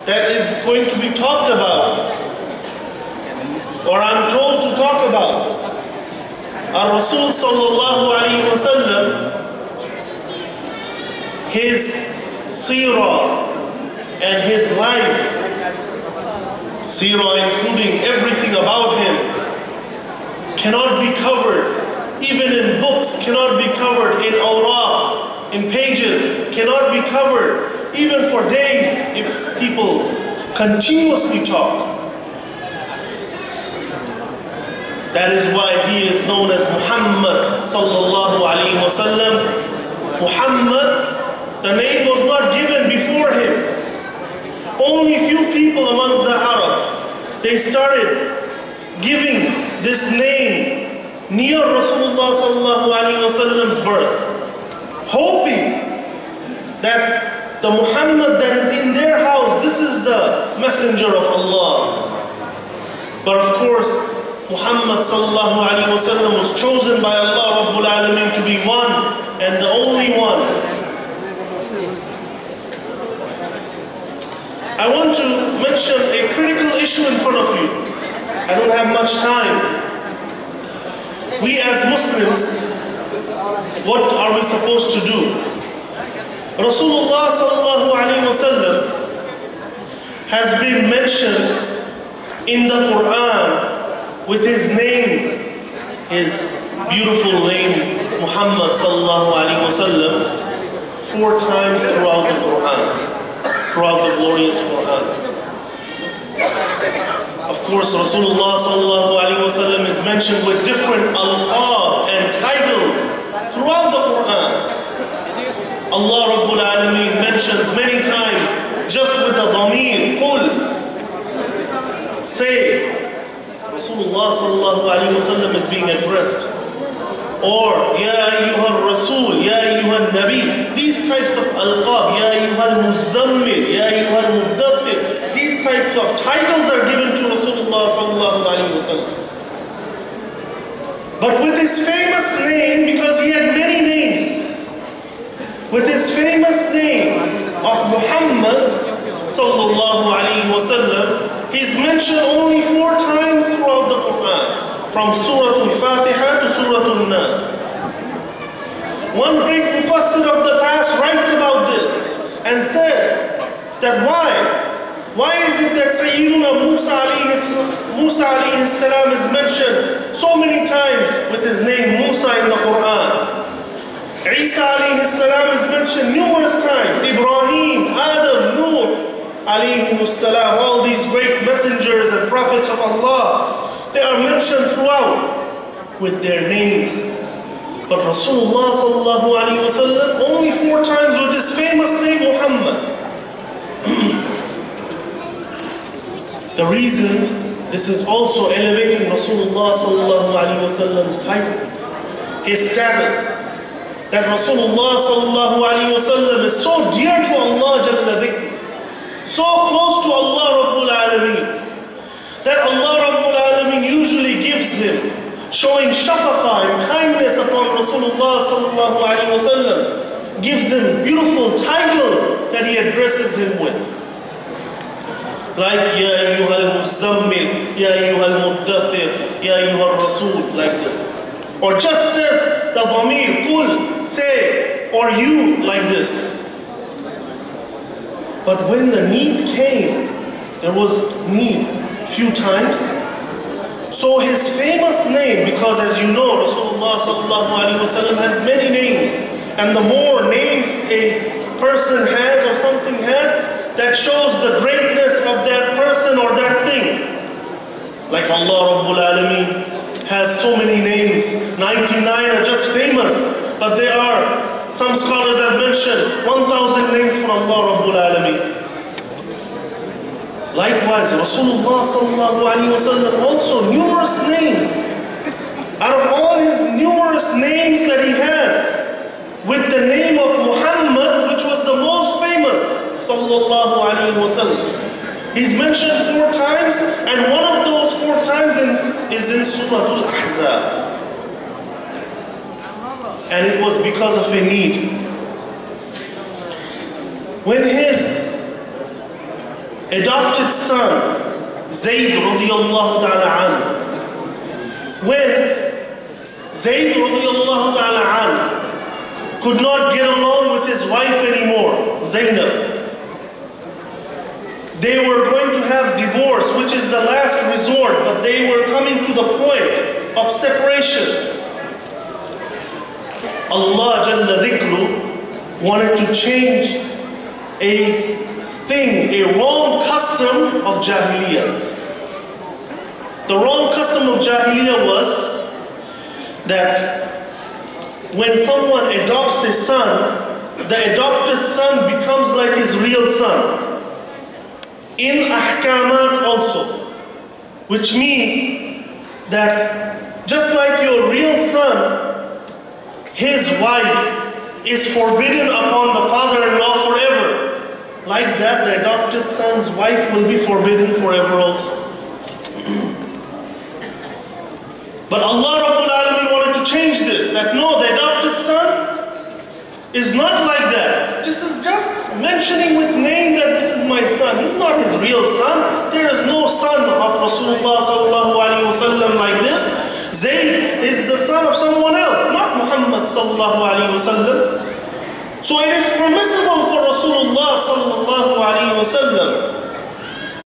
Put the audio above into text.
that is going to be talked about, or I'm told to talk about. Our Rasul sallallahu alayhi wa sallam, his seerah and his life, seerah including everything about him, cannot be covered, even in books, cannot be covered, in awraq, in pages, cannot be covered, even for days if people continuously talk. That is why he is known as Muhammad sallallahu alayhi wa sallam. Muhammad, the name was not given before him. Only few people amongst the Arab, they started giving this name near Rasulullah sallallahu alayhi wa sallam's birth, hoping that the Muhammad that is in their house, this is the messenger of Allah. But of course, Muhammad sallallahu alayhi wa sallam was chosen by Allah Rabbul Alameen to be one and the only one. I want to mention a critical issue in front of you. I don't have much time. We as Muslims, what are we supposed to do? Rasulullah sallallahu alayhi wa sallam has been mentioned in the Quran with his name, his beautiful name, Muhammad sallallahu alayhi wa sallam, 4 times throughout the Quran, throughout the glorious Quran. Of course, Rasulullah sallallahu alayhi wa sallam is mentioned with different alqab and titles throughout the Quran. Allah Rabbul Alameen mentions many times just with the dhamir, qul, say. Rasulullah sallallahu alayhi wa sallam is being addressed. Or, Ya ayyuhal Rasul, Ya ayyuhal Nabi. These types of alqab, Ya ayyuhal Muzammil, Ya ayyuhal Muddathir. These types of titles are given to Rasulullah sallallahu alayhi wa sallam. But with his famous name, because he had many names, with his famous name of Muhammad sallallahu alayhi wa sallam, he's mentioned only 4 times throughout the Quran, from Surah Al-Fatiha to Surah Al-Nas. One great mufassir of the past writes about this and says that why is it that Sayyiduna Musa alayhi salam is mentioned so many times with his name Musa in the Quran? Isa alayhi salam is mentioned numerous times. Ibrahim, Adam, Nuh alayhi salam, all these great messengers and prophets of Allah, they are mentioned throughout with their names. But Rasulullah sallallahu alayhi wa sallam only 4 times with his famous name Muhammad. The reason, this is also elevating Rasulullah sallallahu alayhi wa sallam's title, his status, that Rasulullah sallallahu alayhi wa sallam is so dear to Allah Jalla Dhikr, so close to Allah Rabbul Alameen, that Allah Rabbul Alameen usually gives him, showing shafaqah and kindness upon Rasulullah sallallahu alayhi wa sallam, gives him beautiful titles that he addresses him with. Like Ya ayyuhal Muzammil, Ya ayyuhal Muddathir, Ya ayyuhal Rasul, like this. Or just says the dhamir, qul, say, or you, like this. But when the need came, there was need few times. So his famous name, because as you know, Rasulullah sallallahu alaihi wasallam has many names, and the more names a person has or something has, that shows the greatness of that person or that thing. Like Allah Rabbul Alameen has so many names. 99 are just famous, but there are, some scholars have mentioned 1,000 names for Allah Rabbul Alameen. Likewise, Rasulullah sallallahu alaihi wasallam also numerous names. Out of all his numerous names that he has, with the name of Muhammad, which was the most famous, sallallahu alaihi wasallam, he's mentioned 4 times, and one of those 4 times is in Surah Al-Ahzab. And it was because of a need. When adopted son, Zayd radiallahu ta'ala anhu. When Zayd radiallahu ta'ala anhu could not get along with his wife anymore, Zainab, they were going to have divorce, which is the last resort, but they were coming to the point of separation. Allah Jalla Dhikru wanted to change a thing, a wrong custom of Jahiliyyah. The wrong custom of Jahiliyyah was that when someone adopts a son, the adopted son becomes like his real son. In ahkamat also, which means that just like your real son, his wife is forbidden upon the father-in-law forever. Like that, the adopted son's wife will be forbidden forever also. But Allah Rabbul Alamin wanted to change this, that no, the adopted son is not like that. This is just mentioning with name that this is my son. He's not his real son. There is no son of Rasulullah sallallahu alaihi wasallam like this. Zayd is the son of someone else, not Muhammad sallallahu alaihi wasallam. So it is permissible for Rasulullah sallallahu alaihi wasallam